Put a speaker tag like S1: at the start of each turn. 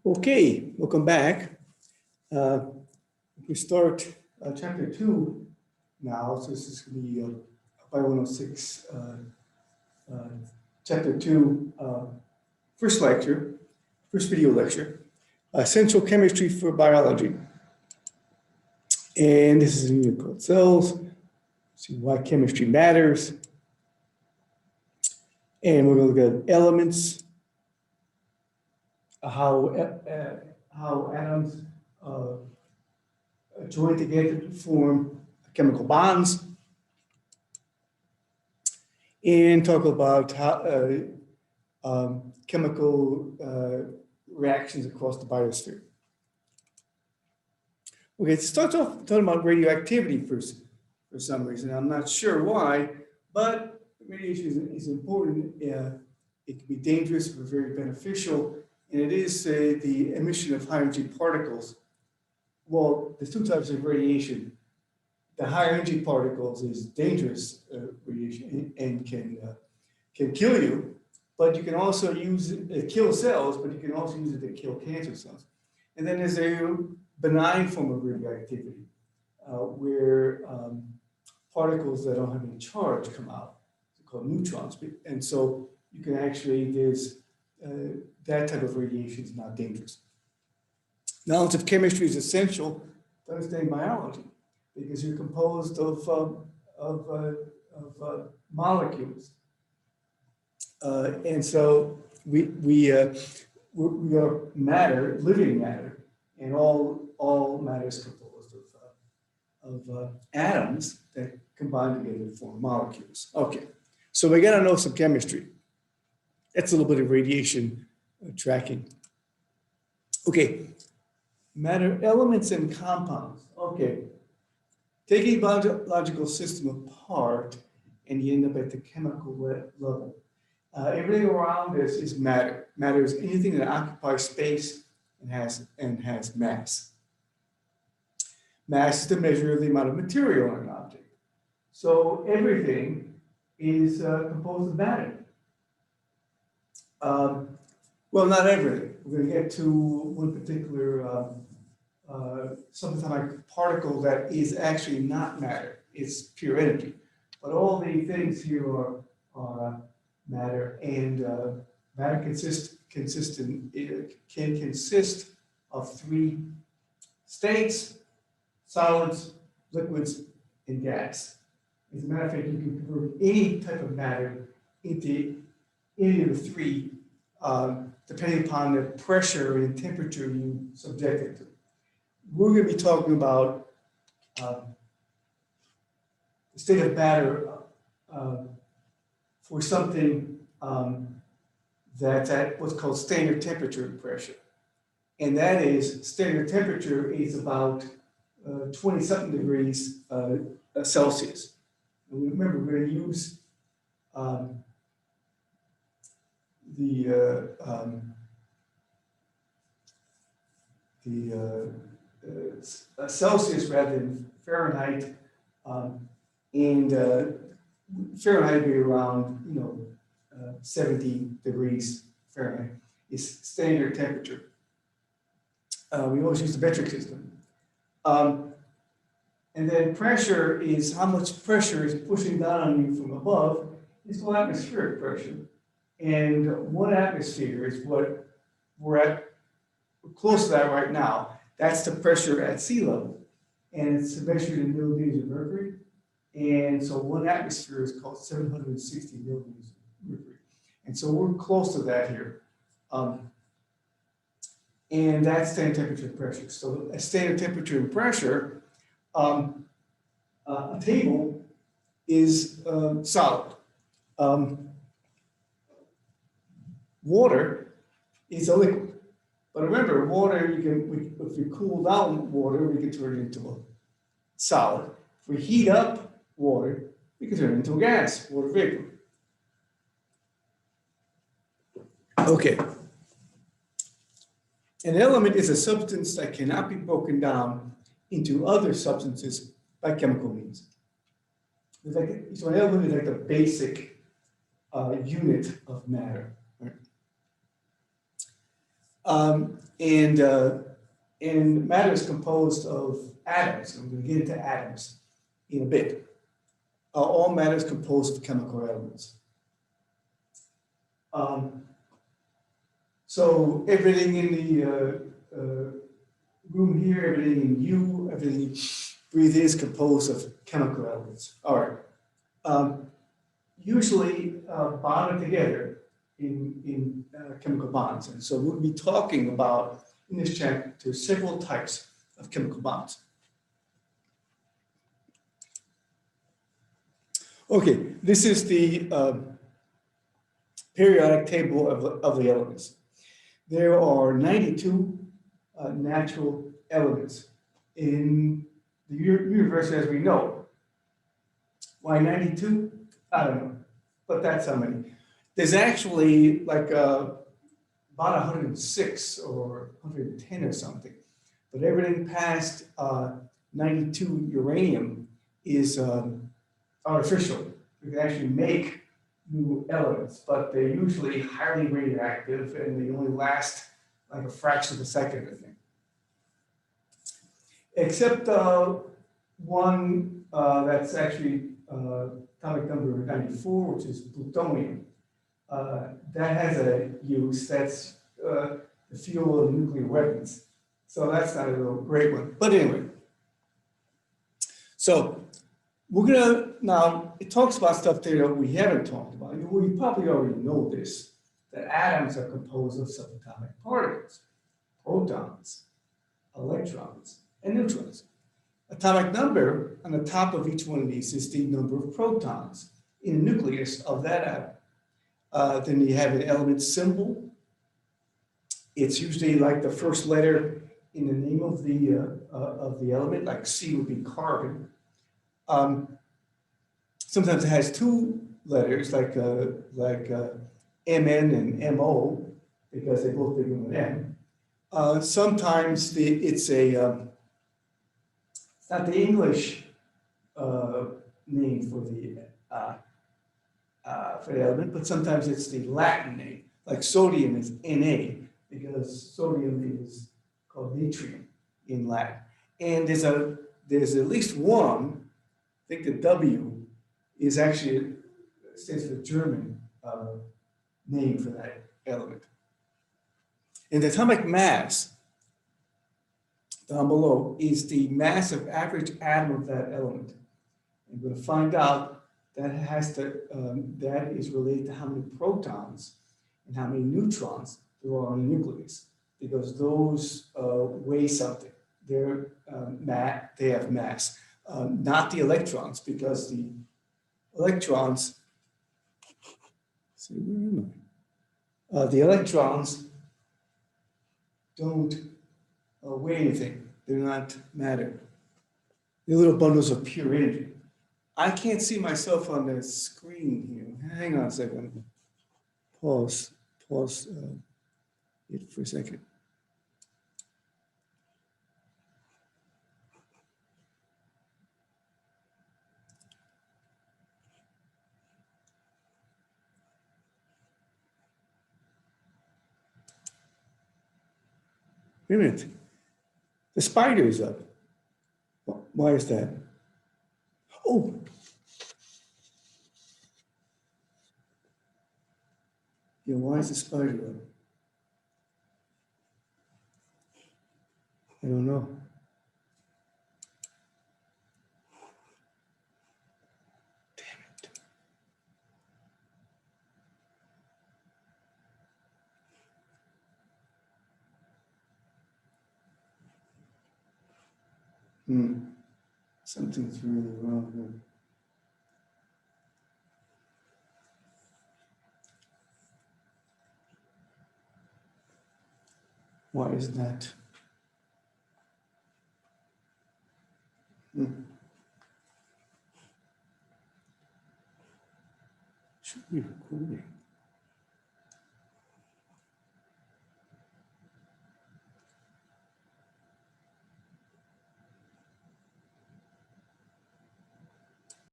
S1: Okay, welcome back. We start chapter 2 now. So this is going to be by 106, chapter 2, first lecture, first video lecture, Essential Chemistry for Biology. And this is a unit called cells. See why chemistry matters. And we're going to look at elements, how atoms join together to form chemical bonds, and talk about how chemical reactions across the biosphere. Okay, to start off talking about radioactivity first, for some reason. I'm not sure why, but radiation is important. It can be dangerous but very beneficial, and it is the emission of high energy particles. Well, there's two types of radiation. The high energy particles is dangerous radiation and can kill you, but you can also use it to kill cells, but you can also use it to kill cancer cells. And then there's a benign form of radioactivity where particles that don't have any charge come out. They're called neutrons. And so you can actually, there's that type of radiation is not dangerous. Knowledge of chemistry is essential to understand biology because you're composed of molecules. And so we are matter, living matter, and all matter is composed of atoms that combine together to form molecules. Okay, so we got to know some chemistry. That's a little bit of radiation tracking. Okay, matter, elements, and compounds. Okay, take a biological system apart, and you end up at the chemical level. Everything around us is matter. Matter is anything that occupies space and has mass. Mass is the measure of the amount of material in an object. So everything is composed of matter. Well, not everything. We're going to get to one particular something like a particle that is actually not matter. It's pure energy. But all the things here are matter, and matter can consist of three states: solids, liquids, and gas. As a matter of fact, you can convert any type of matter into any of the three, depending upon the pressure and temperature you subject it to. We're going to be talking about the state of matter for something that's at what's called standard temperature and pressure. And that is, standard temperature is about 20-something degrees Celsius. And remember, we're going to use Celsius rather than Fahrenheit, and Fahrenheit would be around 70 degrees Fahrenheit is standard temperature. We always use the metric system. And then pressure is how much pressure is pushing down on you from above. It's called atmospheric pressure. And 1 atmosphere is what we're at. We're close to that right now. That's the pressure at sea level. And it's measured in millimeters of mercury. And so 1 atmosphere is called 760 millimeters of mercury. And so we're close to that here. And that's standard temperature and pressure. So at standard temperature and pressure, a table is solid. Water is a liquid. But remember, water, if you cool down water, we can turn it into a solid. If we heat up water, we can turn it into a gas, water vapor. Okay. An element is a substance that cannot be broken down into other substances by chemical means. So an element is like the basic unit of matter. Right? And matter is composed of atoms. I'm going to get into atoms in a bit. All matter is composed of chemical elements. So everything in the room here, everything in you, everything you breathe in is composed of chemical elements. All right. Usually bonded together in chemical bonds. And so we'll be talking about, in this chapter, several types of chemical bonds. Okay, this is the periodic table of the elements. There are 92 natural elements in the universe as we know it. Why 92? I don't know, but that's how many. There's actually like about 106 or 110 or something, but everything past 92 uranium is artificial. You can actually make new elements, but they're usually highly radioactive and they only last like a fraction of a second, I think. Except one that's actually atomic number 94, which is plutonium. That has a use, that's the fuel of nuclear weapons. So that's not a real great one. But anyway, so we're gonna, now it talks about stuff there that we haven't talked about. You probably already know this, that atoms are composed of subatomic particles, protons, electrons, and neutrons. Atomic number on the top of each one of these is the number of protons in the nucleus of that atom. Then you have an element symbol. It's usually like the first letter in the name of the element, like C would be carbon. Sometimes it has two letters, like Mn and Mo, because they both begin with M. Sometimes it's not the English name for the element, but sometimes it's the Latin name. Like sodium is Na, because sodium is called natrium in Latin. And there's at least one, I think the W is actually, stands for the German name for that element. And the atomic mass down below is the mass of average atom of that element. And we're going to find out that that is related to how many protons and how many neutrons there are in the nucleus, because those weigh something. They have mass, not the electrons, because the electrons, let's see, where am I? The electrons don't weigh anything. They're not matter. They're little bundles of pure energy. I can't see myself on the screen here. Hang on a second. Pause it for a second. Wait a minute. The spider is up. Why is that? Oh. Yeah, why is the spider up? I don't know. Damn it. Something's really wrong here. Why is that? Should be recording.